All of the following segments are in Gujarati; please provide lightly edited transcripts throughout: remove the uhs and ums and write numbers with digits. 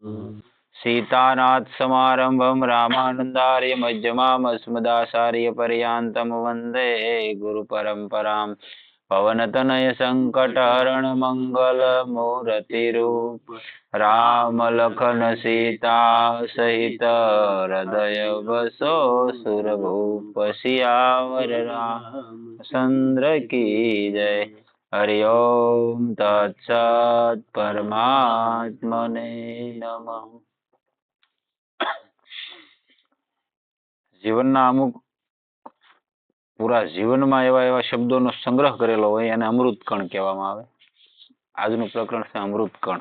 सीतानाथ समारंभं रामानंदार्य मध्यमाम् अस्मदाचार्य पर्यन्तं वन्दे गुरुपरम्परां पवनतनय संकटहरण मंगल मूर्तिरूप राम लखन सीता सहित हृदय बसो सुरभूप सियावर रामचंद्र की जय। हरि ओम तत्सत् परमात्मने नमः। જીવનના અમુક પૂરા જીવનમાં એવા એવા શબ્દોનો સંગ્રહ કરેલો હોય એને અમૃતકણ કહેવામાં આવે. આજનું પ્રકરણ છે અમૃતકણ.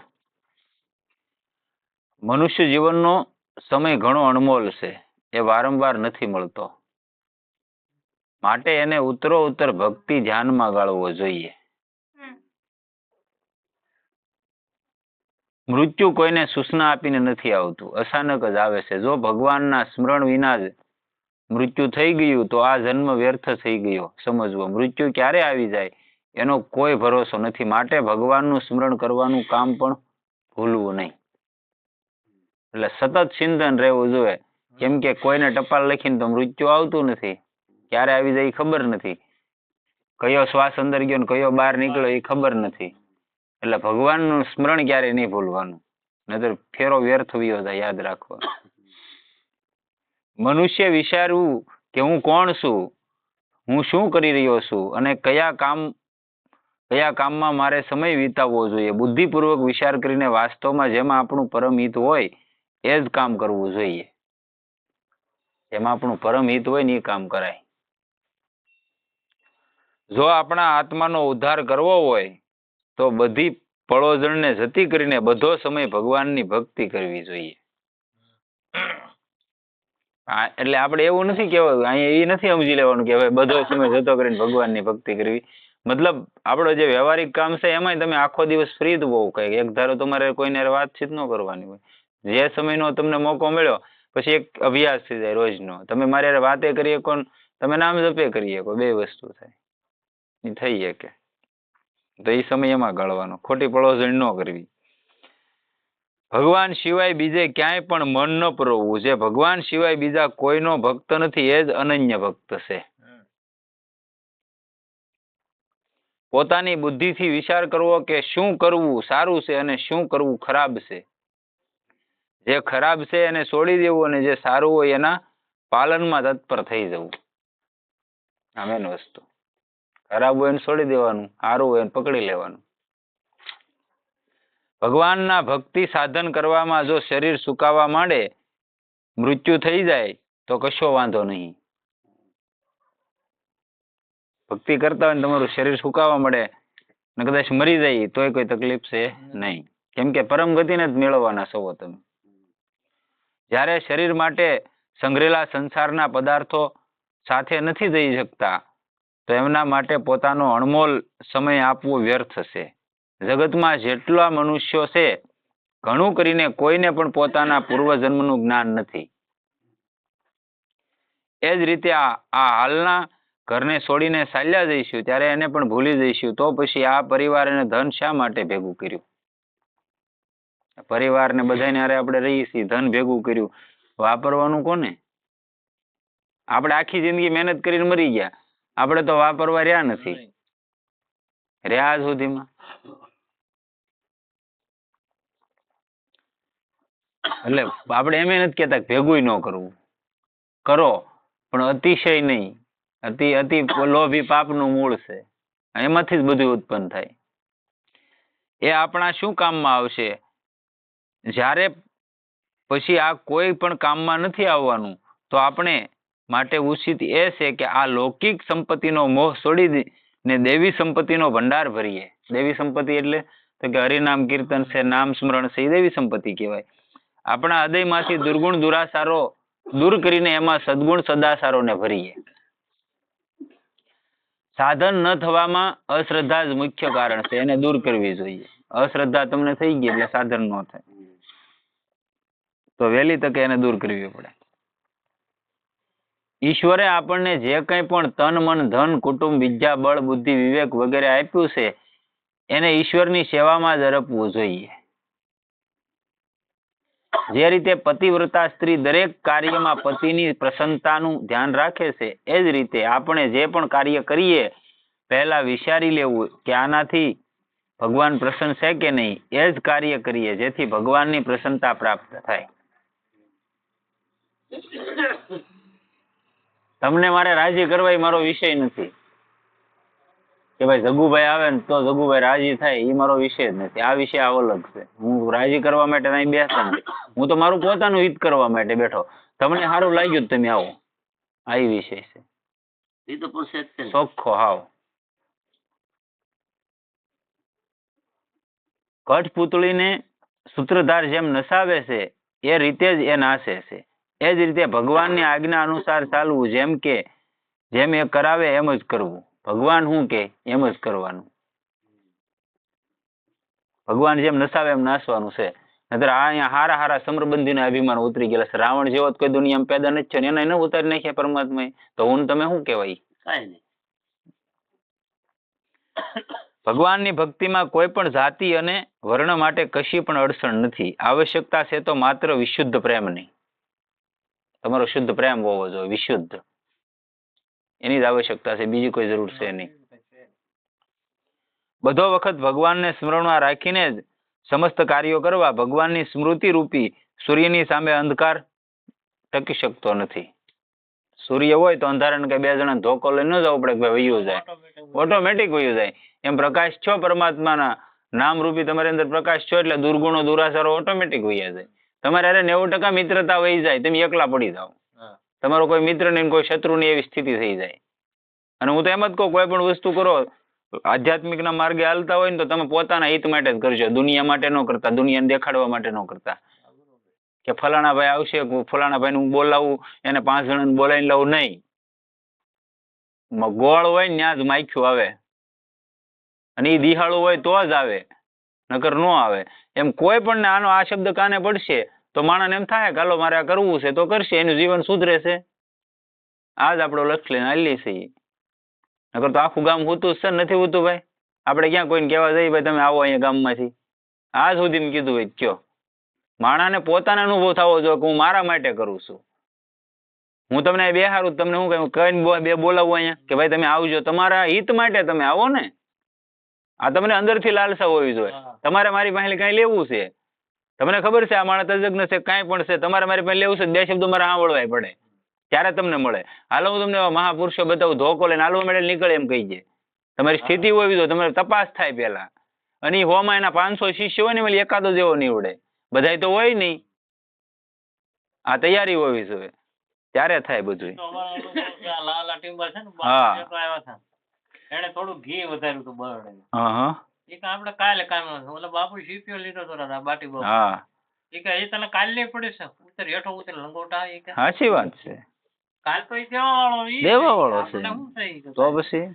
મનુષ્ય જીવનનો સમય ઘણો અણમોલ છે, એ વારંવાર નથી મળતો, માટે એને ઉત્તરોત્તર ભક્તિ ધ્યાનમાં ગાળવો જોઈએ. મૃત્યુ કોઈને સૂચના આપીને નથી આવતું, અચાનક જ આવે છે. જો ભગવાનના સ્મરણ વિના જ મૃત્યુ થઈ ગયું તો આ જન્મ વ્યર્થ થઈ ગયો સમજવો. મૃત્યુ ક્યારે આવી જાય એનો કોઈ ભરોસો નથી, માટે ભગવાનનું સ્મરણ કરવાનું કામ પણ ભૂલવું નહીં. એટલે સતત ચિંતન રહેવું જોઈએ. કેમ કે કોઈને ટપાલ લખીને તો મૃત્યુ આવતું નથી, ક્યારે આવી જાય એ ખબર નથી, કયો શ્વાસ અંદર ગયો ને કયો બહાર નીકળ્યો એ ખબર નથી. એટલે ભગવાનનું સ્મરણ ક્યારે નહીં ભૂલવાનું, નહીતર ફેરો વ્યર્થ વયો જાય. યાદ રાખવાનું. મનુષ્ય વિચારવું કે હું કોણ છું, હું શું કરી રહ્યો છું અને કયા કામમાં મારે સમય વિતાવવો જોઈએ. બુદ્ધિપૂર્વક વિચાર કરીને વાસ્તવમાં જેમાં આપણું પરમ હિત હોય એ જ કામ કરવું જોઈએ. જેમાં આપણું પરમ હિત હોય ને એ કામ કરાય. જો આપણા આત્માનો ઉદ્ધાર કરવો હોય તો બધી પળોજણને જતી કરીને બધો સમય ભગવાનની ભક્તિ કરવી જોઈએ. એટલે આપણે એવું નથી કહેવાય, અહીંયા એ નથી સમજી લેવાનું કે હવે બધો સમય જતો કરીને ભગવાનની ભક્તિ કરવી. મતલબ આપણો જે વ્યવહારિક કામ છે એમાં તમે આખો દિવસ ફ્રી જ હોવ, કઈ એક ધારો તમારે કોઈને વાતચીત ન કરવાની હોય. જે સમયનો તમને મોકો મળ્યો પછી એક અભ્યાસ થઈ જાય રોજનો, તમે મારી વાતે કરીએ કોણ, તમે નામ જપે કરીએ કોઈ, બે વસ્તુ થાય એ થઈ શકે. તો એ સમય એમાં ગાળવાનો, ખોટી પળોજણ ન કરવી. ભગવાન સિવાય બીજે ક્યાંય પણ મન ન પરોવવું. જે ભગવાન સિવાય બીજા કોઈનો ભક્ત નથી એ જ અનન્ય ભક્ત છે. પોતાની બુદ્ધિથી વિચાર કરવો કે શું કરવું સારું છે અને શું કરવું ખરાબ છે. જે ખરાબ છે એને છોડી દેવું અને જે સારું હોય એના પાલનમાં તત્પર થઈ જવું. આ મેન વસ્તુ. ખરાબ હોય એને છોડી દેવાનું, સારું હોય એને પકડી લેવાનું. ભગવાનના ભક્તિ સાધન કરવામાં જો શરીર સુકાવા માંડે, મૃત્યુ થઈ જાય તો કશો વાંધો નહીં. ભક્તિ કરતા હોય ને તમારું શરીર સુકાવા મળે ને કદાચ મરી જાય તોય કોઈ તકલીફ છે નહીં. કેમ કે પરમ ગતિને જ મેળવવાના છો તમે. જ્યારે શરીર માટે સંગ્રહેલા સંસારના પદાર્થો સાથે નથી જઈ શકતા તો એમના માટે પોતાનો અણમોલ સમય આપવો વ્યર્થ છે. જગતમાં જેટલા મનુષ્યો છે ઘણું કરીને કોઈને પણ પોતાના પૂર્વજન્મનું જ્ઞાન નથી. એ જ રીતે આ હાલના ઘરને છોડીને ચાલ્યા જઈશું ત્યારે એને પણ ભૂલી જઈશું. તો પછી આ પરિવાર અને ધન શા માટે ભેગું કર્યું? પરિવારને બધાને હારે આપણે રહીએ છીએ, ધન ભેગું કર્યું, વાપરવાનું કોને? આપણે આખી જિંદગી મહેનત કરીને મરી ગયા, આપણે તો વાપરવા રહ્યા નથી, રહ્યા સુધીમાં. એટલે આપણે એમ નથી કહેતા ભેગું ન કરવું, કરો પણ અતિશય નહીં. અતિ લોભી પાપનું મૂળ છે, એમાંથી જ બધું ઉત્પન્ન થાય. એ આપણા શું કામમાં આવશે? જ્યારે પછી આ કોઈ પણ કામમાં નથી આવવાનું તો આપણે માટે ઉચિત એ છે કે આ લૌકિક સંપત્તિનો મોહ છોડીને દેવી સંપત્તિનો ભંડાર ભરીએ. દેવી સંપત્તિ એટલે તો કે હરિનામ કીર્તન છે, નામ સ્મરણ છે, એ દેવી સંપત્તિ કહેવાય. આપણા હૃદયમાંથી દુર્ગુણ દુરાસારો દૂર કરીને એમાં સદગુણ સદાસારોને ભરીએ. સાધન ન થવામાં અશ્રદ્ધા જ મુખ્ય કારણ છે, એને દૂર કરવી જોઈએ. અશ્રદ્ધા તમને થઈ ગઈ એટલે સાધન ન થાય, તો વહેલી તકે એને દૂર કરવી પડે. ઈશ્વરે આપણને જે કંઈ પણ તન મન ધન કુટુંબ વિદ્યા બળ બુદ્ધિ વિવેક વગેરે આપ્યું છે એને ઈશ્વરની સેવામાં જ અર્પવું જોઈએ. જે રીતે પતિવ્રતા સ્ત્રી દરેક કાર્યમાં પતિની પ્રસન્નતાનું ધ્યાન રાખે છે, એ જ રીતે આપણે જે પણ કાર્ય કરીએ પહેલા વિચારી લેવું કે આનાથી ભગવાન પ્રસન્ન છે કે નહીં, એ જ કાર્ય કરીએ જેથી ભગવાનની પ્રસન્નતા પ્રાપ્ત થાય. તમને મારે રાજી કરવા એ મારો વિષય નથી કે ભાઈ જગુભાઈ આવે ને તો જગુભાઈ રાજી થાય, એ મારો વિષય જ નથી. આ વિષય આવો અલગ છે. હું રાજી કરવા માટે અહીં બેસતા નથી, હું તો મારું પોતાનું હિત કરવા માટે બેઠો. તમને સારું લાગ્યું તમે આવો, આ વિષય છે. એ તો પ્રોસેસ છે. ચોખ્ખો હાવ. કઠપૂતળીને સૂત્રધાર જેમ નસાવે છે એ રીતે જ એ નાશે છે. એ જ રીતે ભગવાનની આજ્ઞા અનુસાર ચાલવું, જેમ એ કરાવે એમ જ કરવું. ભગવાન શું કે એમ જ કરવાનું. ભગવાન જેમ નસાવે એમ નાસવાનું છે. નહીતર અહીંયા હારા હારા સમરબંધીના અભિમાન ઉતરી ગયેલા છે. રાવણ જેવો કોઈ દુનિયામાં પેદા નથી થયો, એને ઉતારી નાખ્યા પરમાત્માએ. તો હું તમે શું કહેવાય? કાંઈ નહીં. ભગવાનની ભક્તિમાં કોઈ પણ જાતિ અને વર્ણ માટે કશી પણ અડચણ નથી. આવશ્યકતા છે તો માત્ર વિશુદ્ધ પ્રેમની. તમારો શુદ્ધ પ્રેમ હોવો જોઈએ, વિશુદ્ધ. એની જ આવશ્યકતા છે, બીજી કોઈ જરૂર છે નહીં. બધો વખત ભગવાનને સ્મરણમાં રાખીને જ સમસ્ત કાર્યો કરવા. ભગવાનની સ્મૃતિ રૂપી સૂર્યની સામે અંધકાર ટકી શકતો નથી. સૂર્ય હોય તો અંધારાને કઈ બે જણા ધોકો લઈને ન જવું પડે કે ભાઈ વયું જાય, ઓટોમેટિક વયું જાય. એમ પ્રકાશ છો પરમાત્માના નામ રૂપી તમારી અંદર પ્રકાશ છો એટલે દુર્ગુણો દુરાચારો ઓટોમેટિક વયા જાય. તમારે અરે 90% મિત્રતા વહી જાય, તમે એકલા પડી જાઓ. તમારો કોઈ મિત્ર નહીં, કોઈ શત્રુ નહીં, એવી સ્થિતિ થઈ જાય. અને હું તો એમ જ કહું, કોઈ પણ વસ્તુ કરો આધ્યાત્મિકના માર્ગે હાલતા હોય ને તો તમે પોતાના હિત માટે જ કરજો, દુનિયા માટે ન કરતા, દુનિયાને દેખાડવા માટે ન કરતા. કે ફલાણા ભાઈ આવશે, ફલાણા ભાઈને હું બોલાવું, એને 5 જણાને બોલાવીને લાવું, નહીં. ગોળ હોય ને ત્યાં જ માખ્યું આવે, અને એ દિહાળું હોય તો જ આવે, નકર ન આવે. એમ કોઈ પણ આનો આ શબ્દ કાને પડશે તો માણસને એમ થાય કે હાલો મારે આ કરવું છે તો કરશે, એનું જીવન સુધરે છે. આ જ આપણો લક્ષ્ય લઈને હાલીએ છીએ. નકર તો આખું ગામ હોતું જ છે, નથી હોતું ભાઈ? આપણે ક્યાં કોઈને કહેવા જઈએ ભાઈ તમે આવો અહીંયા ગામમાંથી? આજ સુધી મેં કીધું હોય કયો. માણસને પોતાનો અનુભવ થવો જોઈએ કે હું મારા માટે કરું છું. હું તમને બે હારું તમને હું કહીને બે બોલાવું અહીંયા કે ભાઈ તમે આવજો, તમારા હિત માટે તમે આવો ને. આ તમને અંદરથી લાલસા હોવી જોઈએ. તમારે મારી પાસે કઈ લેવું છે, તમને ખબર છે આ માણસ તજજ્ઞ છે, કાંઈ પણ છે, તમારે મારી પાસે લેવું છે, 2 શબ્દો મારે સાંભળવાય પડે ત્યારે તમને મળે. હાલો હું તમને મહાપુરુષો બતાવું, ધોકો લઈને હાલવા મળે નીકળે એમ કહી દે. તમારી સ્થિતિ હોવી જોઈએ, તમારે તપાસ થાય પેલા. અને એ હોમાં એના 500 શિષ્ય હોય ને એટલે એકાદો જેવો નીવડે, બધાય તો હોય નહીં. આ તૈયારી હોવી જોઈએ, ત્યારે થાય બધું. હા, એને થોડું ઘી વધાર્યું હતું બરડે. હા, એ કે આપણે કાલે કામ ઓલા બાપુ સીપીઓ લીધો તો બાટી બાપુ. હા, એ કે એ તને કાલ નહીં પડે છે, ઉતર હેઠો ઉતર લંગોટા. એ કે સાચી વાત છે. કાલ તો એ દેવા વાળો છે શું થઈ તો પછી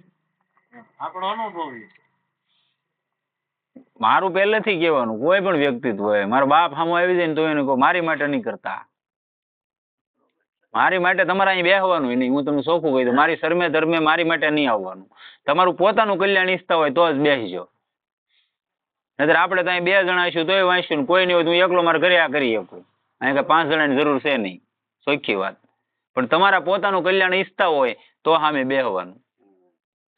આપણો અનુભવ. મારું પહેલેથી કહેવાનું, કોઈ પણ વ્યક્તિત્વ હોય, મારા બાપ સામો આવી જાય ને તો એને કહો મારી માટે નહીં કરતા, મારી માટે તમારે અહીં બેસવાનું નહીં. હું તમને ચોખ્ખું કહી દઉં, મારી શરમે ધર્મે મારી માટે નહીં આવવાનું. તમારું પોતાનું કલ્યાણ ઈચ્છતા હોય તો જ બેસજો. નહીતર આપણે ત્યાં 2 જણા આવીશું તોય વાંચશું ને કોઈ નહીં હોય તો હું એકલો મારા ઘરે આ કરી શકું. અહીં કઈ 5 જણાની જરૂર છે નહીં, ચોખ્ખી વાત. પણ તમારા પોતાનું કલ્યાણ ઈચ્છતા હોય તો સામે બેસવાનું,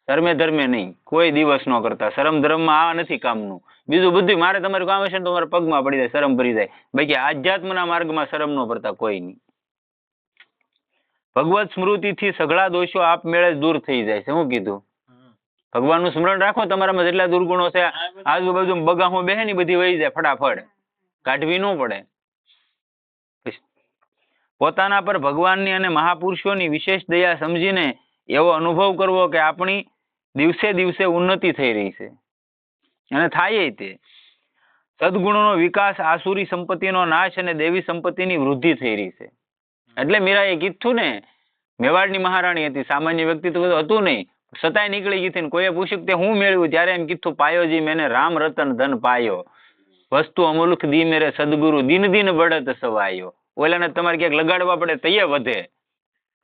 શરમે ધર્મે નહીં, કોઈ દિવસ ન કરતા. શરમ ધર્મમાં આ નથી કામનું. બીજું બધું મારે તમારું કામ હશે ને તો મારા પગમાં પડી જાય, શરમ ભરી જાય. બાકી આધ્યાત્મના માર્ગમાં શરમ ન પડતા કોઈ નહીં. ભગવત સ્મૃતિથી સઘળા દોષો આપમેળે જ દૂર થઈ જાય છે. શું કીધું? ભગવાનનું સ્મરણ રાખો, તમારામાં જેટલા દુર્ગુણો છે આજુબાજુ બગાહો બેહે ને બધી વહી જાય ફટાફટ, કાઢવી ન પડે. પોતાના પર ભગવાનની અને મહાપુરુષોની વિશેષ દયા સમજીને એવો અનુભવ કરવો કે આપણી દિવસે દિવસે ઉન્નતિ થઈ રહી છે, અને થાય તે. સદગુણોનો વિકાસ, આસુરી સંપત્તિનો નાશ અને દેવી સંપત્તિની વૃદ્ધિ થઈ રહી છે. એટલે મીરાએ કીધું ને, મેવાડની મહારાણી હતી, સામાન્ય વ્યક્તિત્વ હતું નહીં, છતાંય નીકળી ગઈ હતી ને કોઈએ પૂછ્યું કે હું મેળવ્યું, ત્યારે એમ કીધું પાયોજી મેને રામ રતન ધન પાયો, વસ્તુ અમુલક દી મેરે સદગુરુ દિન દિન બઢત સવાયો. ઓલાને તમારે ક્યાંક લગાડવા પડે તૈયે વધે.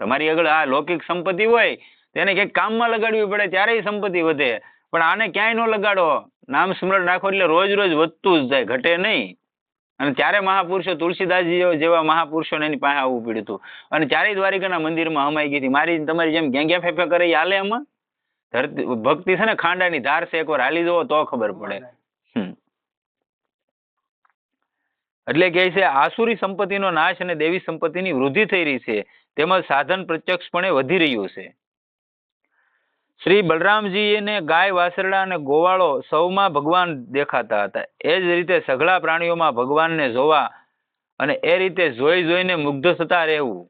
તમારી આગળ આ લૌકિક સંપત્તિ હોય તેને ક્યાંક કામમાં લગાડવી પડે ત્યારે સંપત્તિ વધે. પણ આને ક્યાંય ન લગાડો, નામ સ્મરણ રાખો એટલે રોજ રોજ વધતું જ જાય, ઘટે નહીં. અને ત્યારે મહાપુરુષો તુલસીદાસજી જેવા મહાપુરુષોને એની પાસે આવવું પડ્યું હતું. અને ચારેય દ્વારિકાના મંદિરમાં હમાઈ ગઈ હતી. મારી તમારી જેમ ગેંગ્યા ફેફે કરે એ હાલે એમાં? ધરતી ભક્તિ છે ને ખાંડાની ધાર છે, એકવાર હાલી જુઓ તો ખબર પડે. એટલે કહે છે આસુરી સંપત્તિનો નાશ અને દેવી સંપત્તિની વૃદ્ધિ થઈ રહી છે, તેમજ સાધન પ્રત્યક્ષપણે વધી રહ્યું છે. શ્રી બલરામજીને ગાય, વાસરડા અને ગોવાળો સૌમાં ભગવાન દેખાતા હતા. એ જ રીતે સઘળા પ્રાણીઓમાં ભગવાનને જોવા અને એ રીતે જોઈ જોઈને મુગ્ધ થતા રહેવું.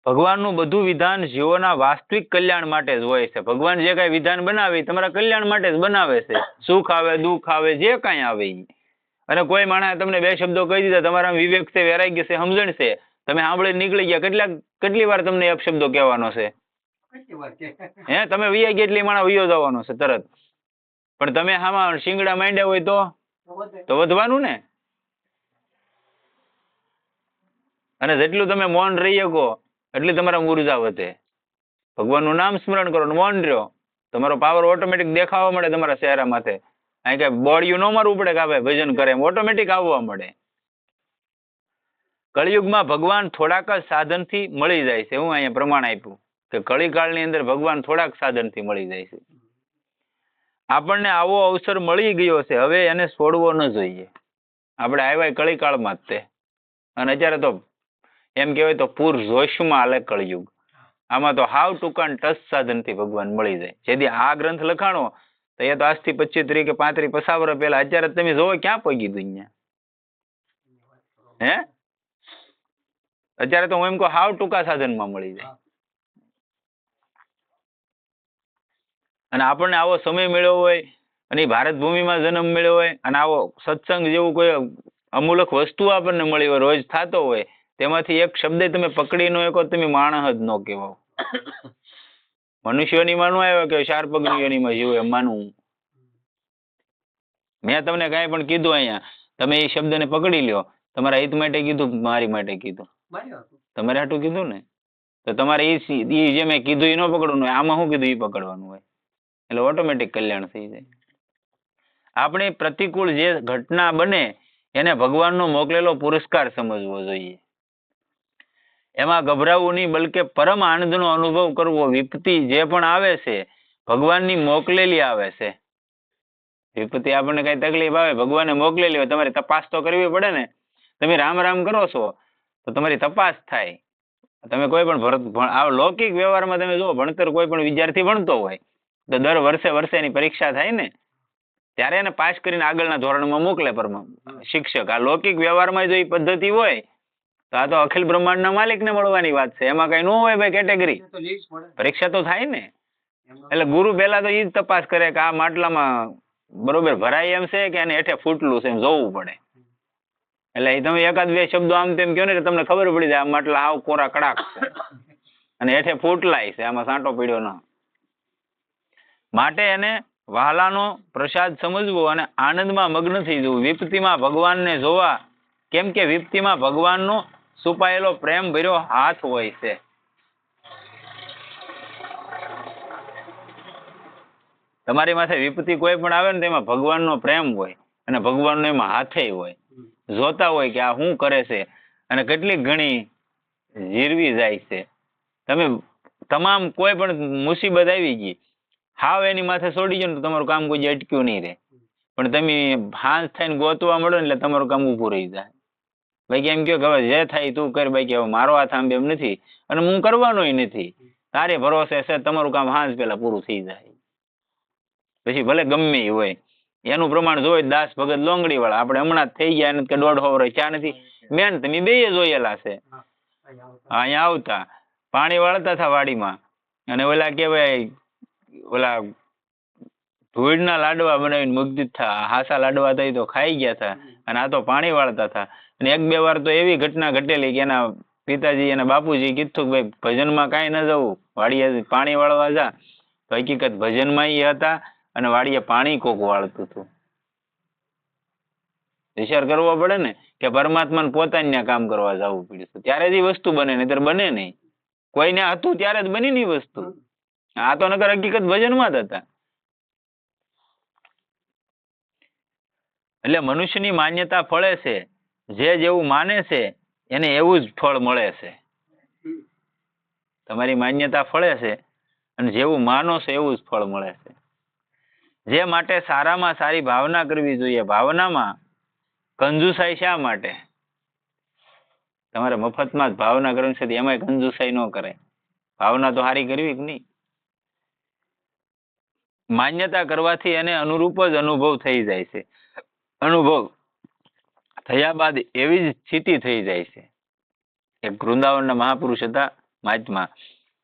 ભગવાનનું બધું વિધાન જીવોના વાસ્તવિક કલ્યાણ માટે જ હોય છે. ભગવાન જે કાંઈ વિધાન બનાવે તમારા કલ્યાણ માટે જ બનાવે છે. સુખ આવે, દુઃખ આવે, જે કાંઈ આવે એ. અને કોઈ માણસે તમને બે શબ્દો કહી દીધા, તમારા વિવેક છે, વૈરાગ્ય છે, સમજણ છે, તમે સાંભળીને નીકળી ગયા, કેટલી વાર તમને એક શબ્દો કહેવાનો છે? તમે વૈયા ગયા એટલી માણસ વૈયો જવાનો છે તરત. પણ તમે આમાં શિંગડા માંડ્યા હોય તો વધવાનું ને. અને જેટલું તમે મૌન રહી શકો એટલે તમારા ઉર્જા વધે. ભગવાનનું નામ સ્મરણ કરો, મૌન રહ્યો, તમારો પાવર ઓટોમેટિક દેખાવા મળે તમારા ચહેરા માથે. અહીં કઈ બોડિયું ન મારવું પડે કે ભાઈ ભજન કરે, એમ ઓટોમેટિક આવવા મળે. કળિયુગમાં ભગવાન થોડાક જ સાધનથી મળી જાય છે. હું અહીંયા પ્રમાણ આપ્યું કે કળીકાળની અંદર ભગવાન થોડાક સાધનથી મળી જાય છે. આપણને આવો અવસર મળી ગયો છે, હવે એને છોડવો ન જોઈએ. આપણે આવ્યા કળીકાળમાં જ તે, અને અત્યારે તો એમ કહેવાય તો પૂર જોશમાં હાલે કળિયુગ. આમાં તો હાવ ટૂંકા ટચ સાધનથી ભગવાન મળી જાય. જેથી આ ગ્રંથ લખાણો તો એ તો આજથી 25, 30 કે 35, 50 વર્ષ પહેલા. અત્યારે તમે જોવો ક્યાં પગી દુનિયા? હે? અત્યારે તો હું એમ કહું હાવ ટૂંકા સાધનમાં મળી જાય. અને આપણને આવો સમય મળ્યો હોય અને ભારત ભૂમિમાં જન્મ મળ્યો હોય અને આવો સત્સંગ જેવું કોઈ અમૂલક વસ્તુ આપણને મળી હોય, રોજ થતો હોય, તેમાંથી એક શબ્દ તમે પકડી ન શકો, તમે માણસ જ ન કહેવાય. મનુષ્યોની માનવું આવ્યો કે 4 પગની યોનીમાં જીવ એમ માનવું. મેં તમને કાંઈ પણ કીધું અહીંયા, તમે એ શબ્દને પકડી લ્યો. તમારા હિત માટે કીધું, મારી માટે કીધું, તમારે હાટું કીધું ને, તો તમારે એ જે મેં કીધું એ ન પકડવાનું હોય. આમાં શું કીધું એ પકડવાનું હોય, એટલે ઓટોમેટિક કલ્યાણ થઈ જાય. આપણે પ્રતિકૂળ જે ઘટના બને એને ભગવાનનો મોકલેલો પુરસ્કાર સમજવો જોઈએ. એમાં ગભરાવું નહીં, બલકે પરમ આનંદનો અનુભવ કરવો. વિપત્તિ જે પણ આવે છે ભગવાનની મોકલેલી આવે છે. વિપત્તિ આપણને કઈ તકલીફ આવે ભગવાને મોકલેલી હોય, તમારે તપાસ તો કરવી પડે ને. તમે રામ રામ કરો છો તો તમારી તપાસ થાય. તમે કોઈ પણ આ લૌકિક વ્યવહારમાં તમે જુઓ, ભણતર કોઈ પણ વિદ્યાર્થી ભણતો હોય તો દર વર્ષે એની પરીક્ષા થાય ને, ત્યારે એને પાસ કરીને આગળના ધોરણમાં મોકલે શિક્ષક. આ લૌકિક વ્યવહારમાં જો એ પદ્ધતિ હોય તો આ તો અખિલ બ્રહ્માંડના માલિકને મળવાની વાત છે. એમાં કઈ ન હોય ભાઈ કેટેગરી, પરીક્ષા તો થાય ને. એટલે ગુરુ પહેલા તો એ જ તપાસ કરે કે આ માટલામાં બરોબર ભરાય એમ છે કે એને હેઠે ફૂટલું છે, એમ જોવું પડે. એટલે તમે એકાદ બે શબ્દો આમ તેમ કહો ને એટલે તમને ખબર પડી જાય આ માટલા આવ કોરા કડાક છે અને હેઠે ફૂટલાય છે, આમાં સાંટો પીડ્યો ન. માટે એને વહાલાનો પ્રસાદ સમજવો અને આનંદમાં મગ્ન થઈ જવું. વિપત્તિમાં ભગવાનને જોવા, કેમ કે વિપત્તિમાં ભગવાનનો છુપાયેલો પ્રેમ ભર્યો હાથ હોય છે. તમારી માથે વિપત્તિ કોઈ પણ આવે ને તેમાં ભગવાનનો પ્રેમ હોય અને ભગવાનનો એમાં હાથે હોય. જોતા હોય કે આ શું કરે છે અને કેટલી ઘણી જીરવી જાય છે. તમે તમામ કોઈ પણ મુસીબત આવી ગઈ, હાવ એની માથે છોડી ગયો ને તો તમારું કામ કોઈ અટક્યું નહીં રહે. પણ તમે હાંસ થઈને ગોતવા મળો ને એટલે તમારું કામ ઊભું રહી જાય. ભાઈ એમ કહો કે હવે જે થાય તું કર, ભાઈ કે હવે મારો હાથ આંબે એમ નથી અને હું કરવાનોય નથી. તારે ભરોસે છે તમારું કામ હાંસ પેલા પૂરું થઈ જાય. પછી ભલે ગમે એ હોય. એનું પ્રમાણ જોઈ દાસ ભગત લોંગડી વાળા આપણે હમણાં જ થઈ ગયા એને કે 1.5 વર્ષ ચા નથી. મેન તમે બે જોયેલા છે. અહીંયા આવતા પાણી વાળતા હતા વાડીમાં અને ઓલા કેવાય ઓલા ધૂળના લાડવા બનાવીને મૂકી દીધા. હાસા લાડવા થઈ તો ખાઈ ગયા હતા અને આ તો પાણી વાળતા હતા. અને 1-2 વાર તો એવી ઘટના ઘટેલી કે એના પિતાજી અને બાપુજી કીધું કે ભાઈ ભજનમાં કાંઈ ન જવું, વાડીએ પાણી વાળવા જા. તો હકીકત ભજનમાં એ હતા અને વાડીએ પાણી કોક વાળતું હતું. વિચાર કરવો પડે ને કે પરમાત્માને પોતાને કામ કરવા જવું પડ્યું, ત્યારે જ એ વસ્તુ બને, નહીતર બને નહીં. કોઈને હતું ત્યારે જ બની ની વસ્તુ. આ તો નકર હકીકત ભજનમાં જ હતા. એટલે મનુષ્યની માન્યતા ફળે છે. જે જેવું માને છે એને એવું જ ફળ મળે છે. તમારી માન્યતા ફળે છે અને જેવું માનો છે એવું જ ફળ મળે છે. જે માટે સારામાં સારી ભાવના કરવી જોઈએ. ભાવનામાં કંજુસાઈ શા માટે? તમારે મફતમાં જ ભાવના કરવાની છે, એમાંય કંજુસાઈ ન કરે. ભાવના તો સારી કરવી કે નહીં. માન્યતા કરવાથી એને અનુરૂપ જ અનુભવ થઈ જાય છે. અનુભવ થયા બાદ એવી જ સ્થિતિ થઈ જાય છે. એક વૃંદાવનના મહાપુરુષ હતા મહાત્મા.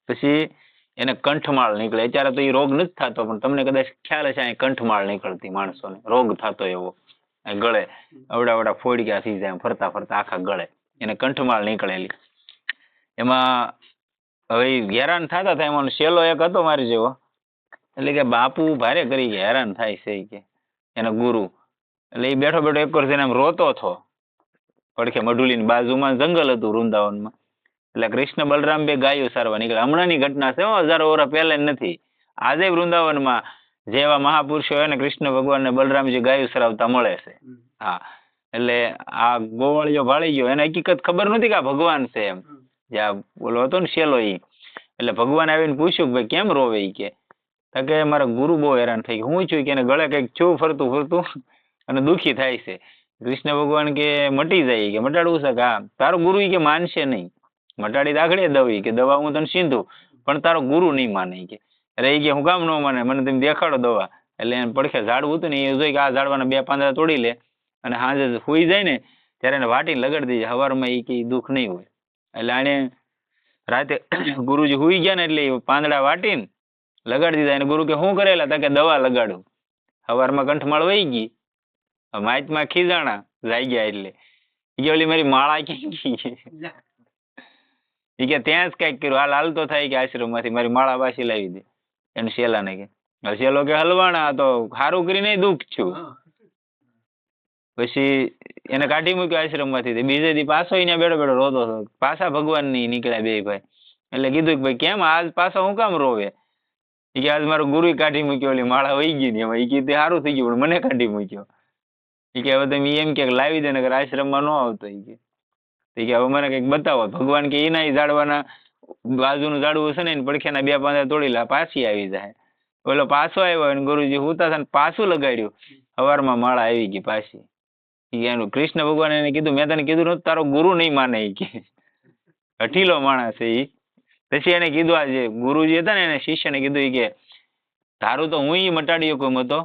પછી એને કંઠમાળ નીકળે. અત્યારે તો એ રોગ નથી થતો, પણ તમને કદાચ ખ્યાલ હશે અહીં કંઠમાળ નીકળતી માણસોને, રોગ થતો એવો ગળે અવડા ફોડક્યા થઈ જાય ફરતા ફરતા આખા ગળે, એને કંઠમાળ નીકળેલી. એમાં હવે હેરાન થતા હતા. એમાં શેલો એક હતો મારી જેવો, એટલે કે બાપુ ભારે કરી ગયા, હેરાન થાય છે કે એના ગુરુ. એટલે એ બેઠો બેઠો એક વર્ષ એમ રોતો હતો. પડખે મઢુલીની બાજુમાં જંગલ હતું વૃંદાવનમાં. એટલે કૃષ્ણ બલરામ બે ગાયો સારવા નીકળ્યા. હમણાંની ઘટના છે, હજારો વર્ષ પહેલા નથી. આજે વૃંદાવનમાં જેવા મહાપુરુષો હોય ને કૃષ્ણ ભગવાન ને બલરામજી ગાયો સરાવતા મળે છે. હા, એટલે આ ગોવાળિયો ભાળી ગયો, એને હકીકત ખબર નથી કે આ ભગવાન છે એમ. જ્યાં બોલો હતો ને શેલો ઈ, એટલે ભગવાન આવીને પૂછ્યું કે ભાઈ કેમ રોવે? ઈ કે મારા ગુરુ બહુ હેરાન થઈ ગયા. હું છું કે એને ગળે કઈક છું ફરતું ફરતું અને દુઃખી થાય છે. કૃષ્ણ ભગવાન કે મટી જાય, કે મટાડવું છે? હા, તારો ગુરુ કે માનશે નહીં. મટાડી દાખડે દવા, કે દવા હું તને સીધું, પણ તારો ગુરુ નહીં માને. કે અરે એ કે હું કામ ન માને? મને તમે દેખાડો દવા. એટલે એને પડખે ઝાડવું હતું ને, એ જોઈ કે આ ઝાડવાના 2 પાંદડા તોડી લે અને સાંજે સુઈ જાય ને ત્યારે એને વાટીને લગાડી દેજે. સવારમાં એ કે દુઃખ નહીં હોય. એટલે આને રાતે ગુરુજી હુઈ ગયા ને એટલે એ પાંદડા વાટીને લગાડી દીધા. એને ગુરુ કે શું કરેલા? તા કે દવા લગાડું. સવારમાં કંઠમાળ વહી ગઈ. મહાત્મા ખીજાણા જાગ્યા. એટલે એ કે ઓલી મારી માળા ક્યાં ગઈ? એ કે ત્યાં જ કઈક કર્યું. હાલ તો થાય કે આશ્રમ માંથી મારી માળા પાછી લાવી દે. એને શેલાને કે શેલો કે હલવાણા તો સારું કરીને દુઃખ છું. પછી એને કાઢી મૂક્યો આશ્રમ માંથી. બીજે દી પાછો અહીંયા બેઠો બેઠો રોતો હતો. પાછા ભગવાન ની નીકળ્યા બે ભાઈ. એટલે કીધું કે ભાઈ કેમ આજ પાછો હું કામ રોવે? એ કે આજ મારો ગુરુ કાઢી મૂક્યો, ઓલી માળા વહી ગઈ ને એમાં. એ કીધું સારું થઈ ગયું, પણ મને કાઢી મૂક્યો. એ કે હવે તમે એમ કે લાવી દે ને આશ્રમમાં ન આવતો. એ કે હવે મને કઈક બતાવો. ભગવાન કે એના ઝાડવાના બાજુનું ઝાડવું છે ને એને પડખેના 2 પાંદડા તોડી લા, પાછી આવી જાય. ઓલો પાછો આવ્યો અને ગુરુજી હુતા હતા ને પાછું લગાડ્યું. સવારમાં માળા આવી ગઈ પાછી. એનું કૃષ્ણ ભગવાન એને કીધું મેં તને કીધું નતું તારો ગુરુ નહીં માને. એ કે હઠીલો માણસ છે ઈ. પછી એને કીધું આ જે ગુરુજી હતા ને એને શિષ્યને કીધું એ કે તારું તો હું મટાડી શકું એમ હતો,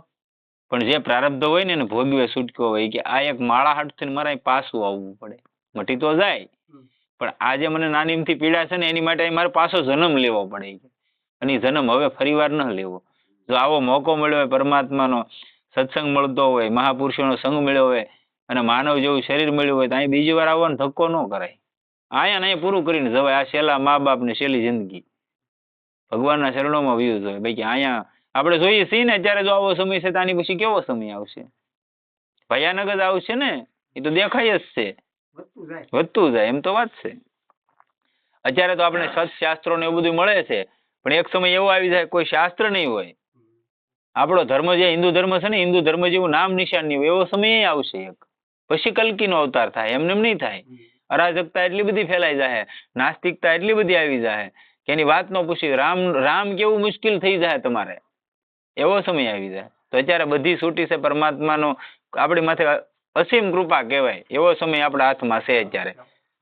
પણ જે પ્રારબ્ધ હોય ને એને ભોગવે છૂટકો હોય. કે આ એક માળા હાટથી મારે પાછું આવવું પડે. મટી તો જાય, પણ આજે મને નાનીમથી પીડા છે ને એની માટે મારે પાછો જન્મ લેવો પડે. અને જન્મ હવે ફરીવાર ન લેવો. જો આવો મોકો મળ્યો હોય પરમાત્માનો, સત્સંગ મળતો હોય, મહાપુરુષોનો સંગ મળ્યો હોય અને માનવ જેવું શરીર મળ્યું હોય તો અહીં બીજી વાર આવવાનો ધક્કો ન કરાય. અહીંયા પૂરું કરીને જવાય. આ છેલ્લા મા બાપ ને છેલ્લી જિંદગી ભગવાનના શરણોમાં વ્યૂ જોઈએ. ભાઈ કે અહીંયા આપણે જોઈએ છીએ ને અત્યારે જો આવો સમય છે તો આની પછી કેવો સમય આવશે? ભયાનક જ આવશે ને. એ તો દેખાય જ છે, વધતું જાય એમ તો વાત છે. અત્યારે તો આપણે સત્શાસ્ત્રો ને એવું બધું મળે છે, પણ એક સમય એવો આવી જાય કોઈ શાસ્ત્ર નહીં હોય. આપણો ધર્મ જે હિન્દુ ધર્મ છે ને, હિન્દુ ધર્મ જેવું નામ નિશાન નહીં હોય એવો સમય આવશે એક. પછી કલ્કીનો અવતાર થાય. એમને નહીં થાય. અરાજકતા એટલી બધી ફેલાઈ જાય, નાસ્તિકતા એટલી બધી આવી જાય કે એની વાત ન પૂછી. રામ કેવું મુશ્કેલ થઈ જાય તમારે, એવો સમય આવી જાય. તો અત્યારે બધી છૂટી છે પરમાત્માનો આપણી માથે અસીમ કૃપા કહેવાય. એવો સમય આપણા હાથમાં છે અત્યારે.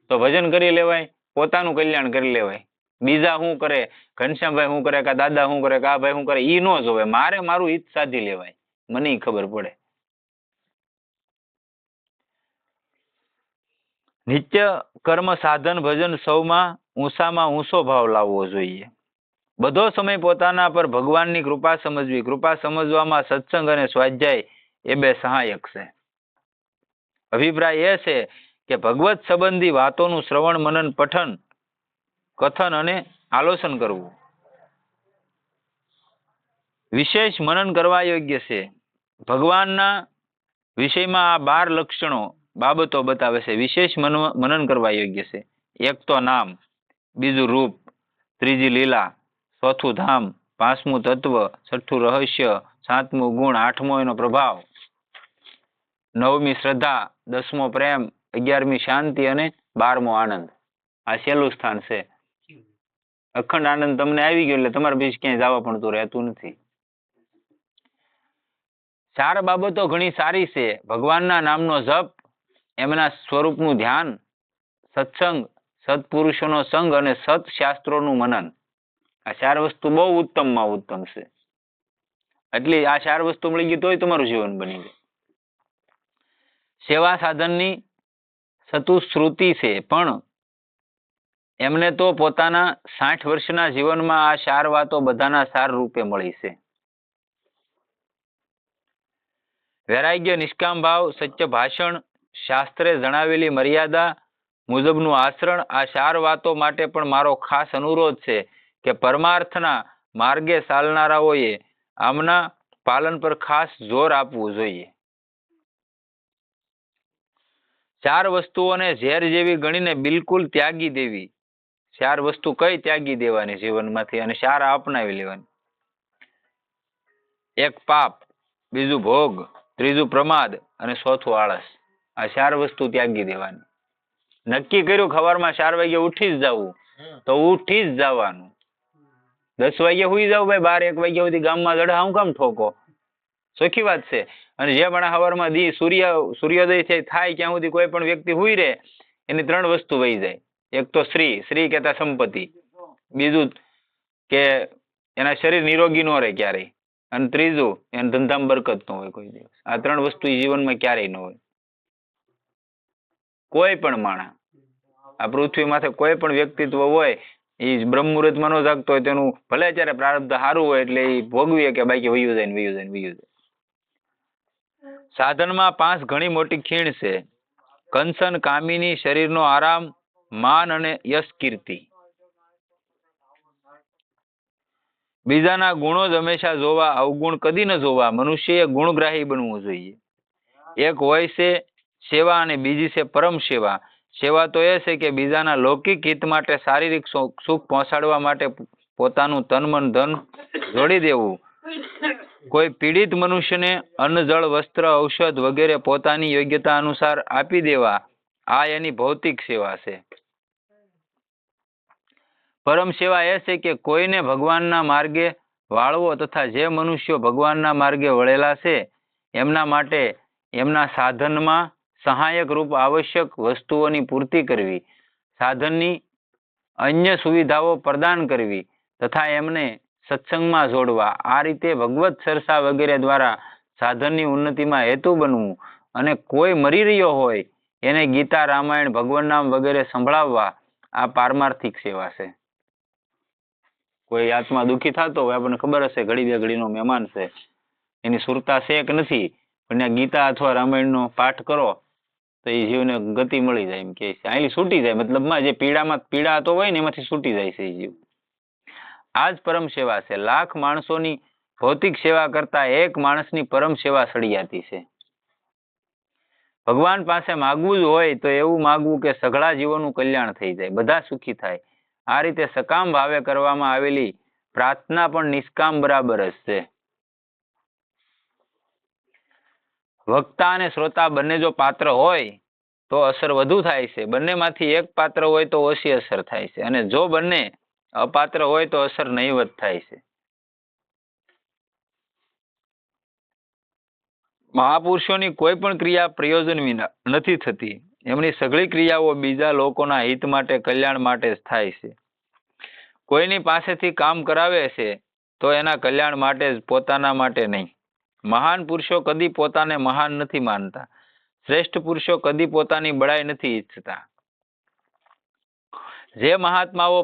તો ભજન કરી લેવાય, પોતાનું કલ્યાણ કરી લેવાય. બીજા શું કરે, ઘનશ્યામભાઈ શું કરે, કા દાદા શું કરે, કા ભાઈ શું કરે, ઈ ન જોવે. મારે મારું હિત સાધી લેવાય, મને ખબર પડે. નિત્ય કર્મ સાધન ભજન સૌમાં ઊંચો ભાવ લાવવો જોઈએ. બધો સમય પોતાના પર ભગવાનની કૃપા સમજવી. કૃપા સમજવામાં સત્સંગ અને સ્વાધ્યાય એ 2 સહાયક છે. અભિપ્રાય એ છે કે ભગવત સંબંધી વાતોનું શ્રવણ મનન પઠન કથન અને આલોચન કરવું. વિશેષ મનન કરવા યોગ્ય છે. ભગવાનના વિષયમાં આ 12 લક્ષણો બાબતો બતાવે છે. વિશેષ મનન કરવા યોગ્ય છે. એક તો નામ, બીજું રૂપ, ત્રીજી લીલા, ચોથું ધામ, પાંચમું તત્વ, છઠ્ઠું રહસ્ય, સાતમું ગુણ, આઠમો એનો પ્રભાવ. 9મી શ્રદ્ધા, 10મો પ્રેમ, 11મી શાંતિ અને 12મો આનંદ. આ છેલ્લું સ્થાન છે. અખંડ આનંદ તમને આવી ગયો એટલે તમારે બીજે ક્યાંય જવા પણ તો રહેતું નથી. 4 બાબતો ઘણી સારી છે. ભગવાનના નામનો જપ, એમના સ્વરૂપનું ધ્યાન, સત્સંગ, સત્પુરુષોનો સંગ અને સત શાસ્ત્રોનું મનન. આ 4 વસ્તુ બહુ ઉત્તમમાં ઉત્તમ છે. એટલે આ 4 વસ્તુ મળી ગઈ તોય તમારું જીવન બની જાય. સેવા સાધનની ચતુશ્રુતિ છે, પણ એમને તો પોતાના 60 વર્ષના જીવનમાં આ 4 વાતો બધાના સાર રૂપે મળી છે. વૈરાગ્ય, નિષ્કામ ભાવ, સત્ય ભાષણ, શાસ્ત્રે જણાવેલી મર્યાદા મુજબનું આચરણ, આ 4 વાતો માટે પણ મારો ખાસ અનુરોધ છે કે પરમાર્થના માર્ગે ચાલનારાઓએ આમના પાલન પર ખાસ જોર આપવું જોઈએ. 4 વસ્તુઓને ઝેર જેવી ગણીને બિલકુલ ત્યાગી દેવી. 4 વસ્તુ કઈ ત્યાગી દેવાની જીવનમાંથી અને 4 અપનાવી લેવાની. 1 પાપ, બીજું ભોગ, ત્રીજું પ્રમાદ અને 4થું આળસ. આ 4 વસ્તુ ત્યાગી દેવાની. નક્કી કર્યું સવારમાં 4 વાગે ઉઠી જ જવું તો ઉઠી જ જવાનું. 10 વાગે સુઈ જાવ ભાઈ, 12-1 વાગ્યા સુધી ગામમાં જડે હું કામ ઠોકો? ચોખ્ખી વાત છે. અને જે પણ સવારમાં સૂર્યોદય થાય ત્યાં સુધી કોઈ પણ વ્યક્તિ હુઈ રહે, એની 3 વસ્તુ વહી જાય. એક તો શ્રી કહેતા સંપત્તિ, બીજું કે એના શરીર નિરોગી ન રહે ક્યારેય, અને ત્રીજું એના ધંધામાં બરકત ન હોય કોઈ દિવસ. આ 3 વસ્તુ જીવનમાં ક્યારેય ન હોય. કોઈ પણ માણસ આ પૃથ્વી માથે કોઈ પણ વ્યક્તિત્વ હોય એ બ્રહ્મ મુહૂર્તમાં ન જાગતો હોય તેનું ભલે અત્યારે પ્રારબ્ધ સારું હોય એટલે એ ભોગવીએ કે બાકી વયું જાય. સાધનમાં 5 ઘણી મોટી ખીણ છે. કંચન, કામિની, શરીરનો આરામ, માન અને યશ કીર્તિ. બીજાના ગુણો જ હંમેશા જોવા, અવગુણ કદી ન જોવા. મનુષ્યએ ગુણગ્રાહી બનવું જોઈએ. એક હોય છે સેવા અને બીજી છે પરમ સેવા. સેવા તો એ છે કે બીજાના લૌકિક હિત માટે, શારીરિક સુખ પહોંચાડવા માટે પોતાનું તન મન ધન જોડી દેવું. કોઈ પીડિત મનુષ્યને અન્ન, જળ, વસ્ત્ર, ઔષધ વગેરે પોતાની યોગ્યતા અનુસાર આપી દેવા. આ એની ભૌતિક સેવા છે. પરમ સેવા એ છે કે કોઈને ભગવાનના માર્ગે વાળવો તથા જે મનુષ્યો ભગવાનના માર્ગે વળેલા છે એમના માટે એમના સાધનમાં સહાયક રૂપ આવશ્યક વસ્તુઓની પૂર્તિ કરવી, સાધનની અન્ય સુવિધાઓ પ્રદાન કરવી તથા એમને સત્સંગમાં જોડવા. આ રીતે ભગવત ચર્ચા વગેરે દ્વારા સાધનની ઉન્નતિમાં હેતુ બનવું અને કોઈ મરી રહ્યો હોય એને ગીતા, રામાયણ, ભગવાન નામ વગેરે સંભળાવવા. આ પારમાર્થિક સેવા છે. કોઈ આત્મા દુઃખી થતો હોય, આપણને ખબર હશે ઘડી બે ઘડીનો મહેમાન છે, એની સુરતા છે કે નથી, પણ ગીતા અથવા રામાયણનો પાઠ કરો તો એ જીવને ગતિ મળી જાય. એમ કે અહીં છૂટી જાય, મતલબમાં જે પીડા તો હોય ને એમાંથી છૂટી જાય છે એ જીવ. આ જ પરમ સેવા છે. લાખ માણસોની ભૌતિક સેવા કરતા એક માણસની પરમ સેવા સળિયાતી છે. ભગવાન પાસે માગવું જ હોય તો એવું માગવું કે સઘળા જીવોનું કલ્યાણ થઈ જાય, બધા સુખી થાય. આ રીતે સકામ ભાવે કરવામાં આવેલી પ્રાર્થના પણ નિષ્કામ બરાબર જ છે. વક્તા અને શ્રોતા બંને જો પાત્ર હોય તો અસર વધુ થાય છે. બંનેમાંથી એક પાત્ર હોય તો ઓછી અસર થાય છે, અને જો બંને અપાત્ર હોય તો અસર નહીવત થાય છે. મહાપુરુષોની કોઈ પણ ક્રિયા પ્રયોજન વિના નથી થતી. એમની સઘળી ક્રિયાઓ બીજા લોકોના હિત માટે, કલ્યાણ માટે જ થાય છે. કોઈની પાસેથી કામ કરાવે છે તો એના કલ્યાણ માટે જ, પોતાના માટે નહીં. મહાન પુરુષો કદી પોતાને મહાન નથી માનતા. શ્રેષ્ઠ પુરુષો કદી પોતાની બડાઈ નથી ઈચ્છતા. જે મહાત્માઓ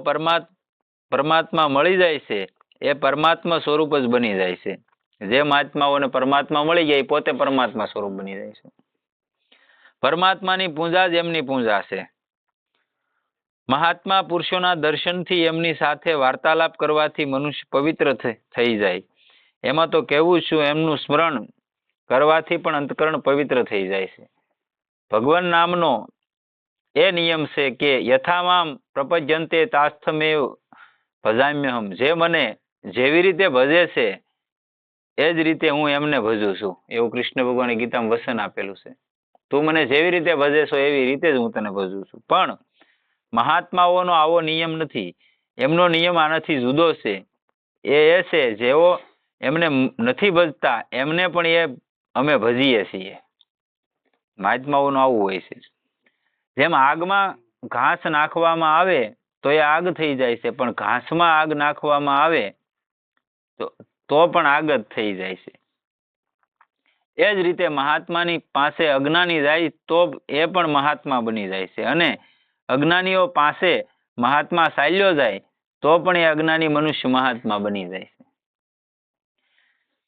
પરમાત્મા મળી જાય છે એ પરમાત્મા સ્વરૂપ જ બની જાય છે. જે મહાત્માઓને પરમાત્મા મળી ગયા એ પોતે પરમાત્મા સ્વરૂપ બની જાય છે. પરમાત્માની પૂજા જ એમની પૂજા છે. મહાત્મા પુરુષોના દર્શનથી, એમની સાથે વાર્તાલાપ કરવાથી મનુષ્ય પવિત્ર થઈ જાય. એમાં તો કહેવું શું, એમનું સ્મરણ કરવાથી પણ અંતકરણ પવિત્ર થઈ જાય છે. ભગવાન નામનો એ નિયમ છે કે યથામામ પ્રપજ્યંતે તાસ્થમેવ ભજામ્યહમ. જે મને જેવી રીતે ભજે છે એ જ રીતે હું એમને ભજું છું, એવું કૃષ્ણ ભગવાને ગીતામાં વચન આપેલું છે. તું મને જેવી રીતે ભજે છો એવી રીતે જ હું તને ભજું છું. પણ મહાત્માઓનો આવો નિયમ નથી. એમનો નિયમ આનાથી જુદો છે. એ છે જેઓ એમને નથી ભજતા એમને પણ એ અમે ભજીએ છીએ. મહાત્માઓનું આવું હોય છે. જેમ આગમાં ઘાસ નાખવામાં આવે તો એ આગ થઈ જાય છે, પણ ઘાસમાં આગ નાખવામાં આવે તો પણ આગ જ થઈ જાય છે. એ જ રીતે મહાત્માની પાસે અજ્ઞાની જાય તો એ પણ મહાત્મા બની જાય છે, અને અજ્ઞાનીઓ પાસે મહાત્મા ચાલ્યો જાય તો પણ એ અજ્ઞાની મનુષ્ય મહાત્મા બની જાય છે.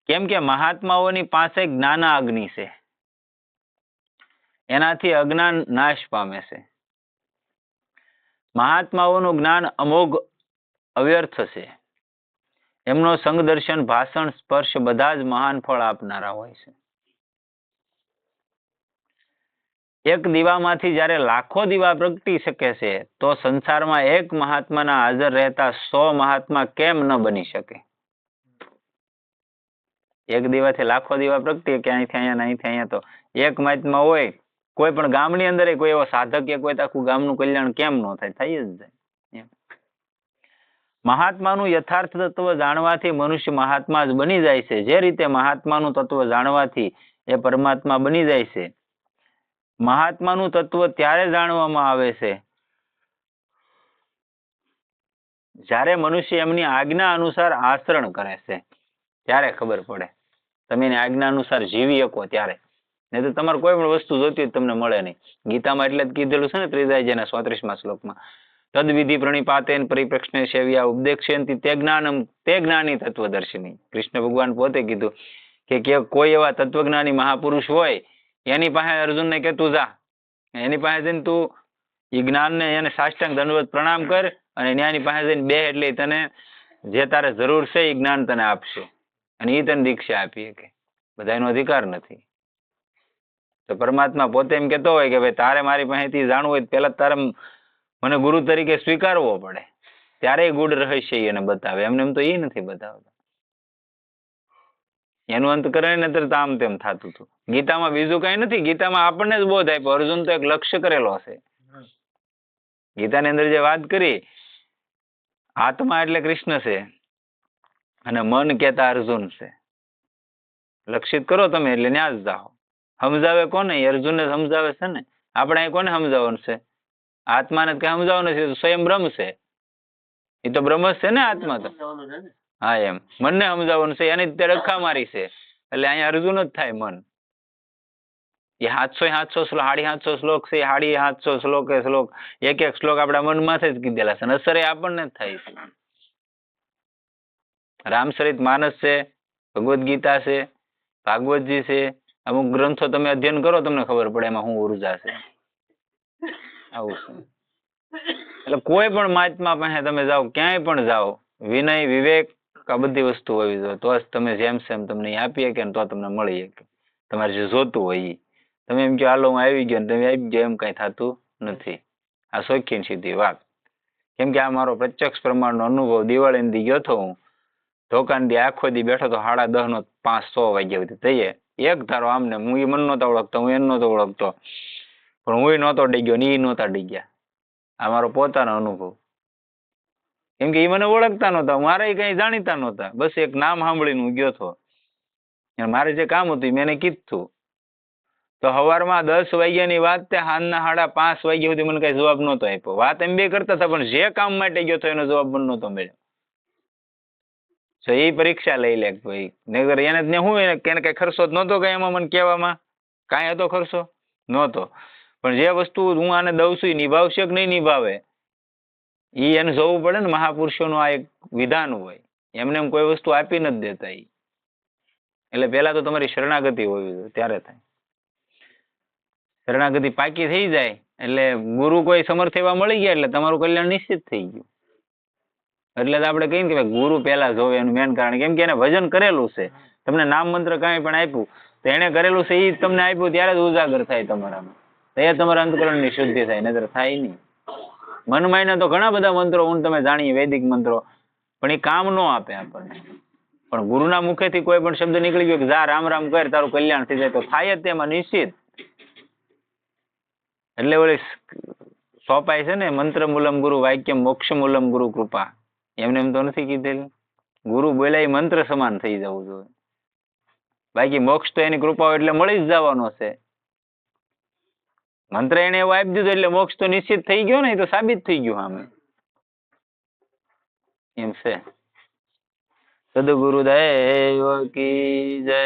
કેમ કે મહાત્માઓની પાસે જ્ઞાનાગ્નિ છે, એનાથી અજ્ઞાન નાશ પામે છે. મહાત્માઓનું જ્ઞાન અમોઘ અવ્યર્થ છે. એમનો સંગ દર્શન ભાષણ સ્પર્શ બધા જ મહાન ફળ આપનારા હોય છે. એક દીવામાંથી જ્યારે લાખો દીવા પ્રગટી શકે છે તો સંસારમાં એક મહાત્માના હાજર રહેતા 100 મહાત્મા કેમ ન બની શકે? એક દીવાથી લાખો દીવા પ્રગટી કે અહીંથી અહીંયા તો એક મહાત્મા હોય કોઈ પણ ગામની અંદર કોઈ એવો સાધક કે કોઈ આખું ગામનું કલ્યાણ કેમ ન થાય? થઈ જ જાય. મહાત્માનું યથાર્થ તત્વ જાણવાથી મનુષ્ય મહાત્મા જ બની જાય છે. જે રીતે મહાત્માનું તત્વ જાણવાથી એ પરમાત્મા બની જાય છે. મહાત્માનું તત્વ ત્યારે જાણવામાં આવે છે જ્યારે મનુષ્ય એમની આજ્ઞા અનુસાર આચરણ કરે છે, ત્યારે ખબર પડે. તમે એની આજ્ઞા અનુસાર જીવી શકો ત્યારે, નહીં તો તમારે કોઈ પણ વસ્તુ જોતી હોય તમને મળે નહીં. ગીતામાં એટલે જ કીધેલું છે ને 3 અધ્યાયના 34મા શ્લોકમાં, તદ્વિધિ પ્રણિપાતેન પરિપ્રશ્ને સેવ્યા ઉપદેક્ષ્યંતિ તે જ્ઞાનમ તે જ્ઞાની તત્વદર્શિની. કૃષ્ણ ભગવાન પોતે કીધું કે કોઈ એવા તત્વજ્ઞાની મહાપુરુષ હોય એની પાસે અર્જુનને કે તું જા, એની પાસે જઈને તું એ જ્ઞાનને એને સાષ્ટાંગ દંડવત પ્રણામ કર, અને એની પાસે જઈને બે એટલે તને જે તારે જરૂર છે એ જ્ઞાન તને આપશે, અને એ તને દીક્ષા આપી કે બધાનો અધિકાર નથી. તો પરમાત્મા પોતે એમ કેતો હોય કે ભાઈ તારે મારી પાસેથી જાણવું હોય પેલા તારે મને ગુરુ તરીકે સ્વીકારવો પડે, ત્યારે ગુડ રહસ્ય એને બતાવે. એમને એમ તો એ નથી બતાવતા. એનું અંતકરણ નતર આમ તેમ થતું હતું. ગીતામાં બીજું કઈ નથી. ગીતામાં આપણને જ બોધ આપ્યો. અર્જુન તો એક લક્ષ્ય કરેલો છે. ગીતાની અંદર જે વાત કરી, આત્મા એટલે કૃષ્ણ છે અને મન કેતા અર્જુન છે. લક્ષિત કરો તમે એટલે ન્યા જ જાઓ. સમજાવે કોને? અર્જુનને સમજાવે છે ને. આપણે અહીં કોને સમજાવવાનું છે? આત્માને કઈ સમજાવવાનું નથી. સ્વયં બ્રહ્મ છે. એ તો બ્રહ્મ જ છે ને આત્મા તો. હા, એમ મનને સમજાવવાનું છે. એની તે રખા મારી છે એટલે અહીંયા અર્જુન જ થાય મન. એ 700 શ્લોક 750 શ્લોક છે. 750 શ્લોક એક શ્લોક આપણા મનમાં જ કીધેલા છે. અસર એ આપણને જ થાય છે. રામચરિત માનસ છે, ભગવદ્ ગીતા છે, ભાગવતજી છે. અમુક ગ્રંથો તમે અધ્યયન કરો તમને ખબર પડે એમાં શું ઉર્જા છે. આવું છે. એટલે કોઈ પણ મહાત્મા પાસે તમે જાઓ, ક્યાંય પણ જાઓ, વિનય વિવેક આ બધી વસ્તુ હોવી જોઈએ. તો જ તમે જેમ સેમ તમને આપીએ કે તો તમને મળી શકે. તમારે જે જોતું હોય એ તમે એમ કહો હાલો હું આવી ગયો, તમે આવી ગયો, એમ કઈ થતું નથી. આ શોખીન સીધી વાત. કેમ કે આ મારો પ્રત્યક્ષ પ્રમાણનો અનુભવ. દિવાળી દી ગયો હતો હું ધોકાન દી, આખો દી બેઠો તો 10:30 5-6 વાગ્યા સુધી થઈએ એક ધારો. આમને હું એ મન નહોતો ઓળખતો, હું એને નહોતો ઓળખતો, પણ હું નહોતો ડીગ્યો ને એ નહોતા ડીગ્યા. આ મારો પોતાનો અનુભવ. કેમ કે એ મને ઓળખતા નહોતા, મારે કઈ જાણીતા નહોતા. બસ એક નામ સાંભળીને હું ગયો હતો. મારે જે કામ હતું મેં એને કીધું. તો સવારમાં 10 વાગ્યાની વાત તે સાંજના 5:30 વાગ્યા સુધી મને કઈ જવાબ નહોતો આપ્યો. વાત એમ બે કરતા હતા પણ જે કામ માટે ગયો હતો એનો જવાબ મને નહોતો મળ્યો. તો એ પરીક્ષા લઈ લે ભાઈ. નગર એને શું એને કઈ ખર્ચો જ નહોતો કઈ એમાં મને કહેવામાં. કાંઈ હતો ખર્ચો? નહોતો. પણ જે વસ્તુ હું આને દઉં છું એ નિભાવશે કે નહીં નિભાવે એ એને જોવું પડે ને. મહાપુરુષોનું આ એક વિધાન હોય. એમને એમ કોઈ વસ્તુ આપી નથી દેતા એ. એટલે પેલા તો તમારી શરણાગતિ હોવી જોઈએ ત્યારે થાય. શરણાગતિ પાકી થઈ જાય એટલે ગુરુ કોઈ સમર્થ એવા મળી ગયા એટલે તમારું કલ્યાણ નિશ્ચિત થઈ ગયું. એટલે જ આપણે કહીએ કે ગુરુ પહેલા જોવે. એનું મેન કારણ કેમ કે એને ભજન કરેલું છે. તમને નામ મંત્ર કાંઈ પણ આપ્યું તો એને કરેલું છે એ તમને આપ્યું ત્યારે જ ઉજાગર થાય તમારામાં. એ તમારા અંતકરણની શુદ્ધિ થાય, નહીતર થાય નહીં. મનમાયના તો ઘણા બધા મંત્રો હું તમે જાણીએ વૈદિક મંત્રો, પણ એ કામ ન આપે આપણને. પણ ગુરુના મુખેથી કોઈ પણ શબ્દ નીકળી ગયો કે જા રામ રામ કર તારું કલ્યાણ થઈ જાય તો થાય જ તેમાં નિશ્ચિત. એટલે ઓલી સોપાઈ છે ને મંત્ર મૂલમ ગુરુ વાક્યમ મોક્ષ મૂલમ ગુરુ કૃપા, એમને એમ તો નથી કીધેલી. ગુરુ બોલ્યા એ મંત્ર સમાન થઈ જવું જોઈએ. બાકી મોક્ષ તો એની કૃપા હોય એટલે મળી જ જવાનો છે. મંત્ર એને એવો આપી દીધો એટલે મોક્ષ તો નિશ્ચિત થઈ ગયો ને, એ તો સાબિત થઈ ગયું આમે એમ છે. સદગુરુદેવ કી જય.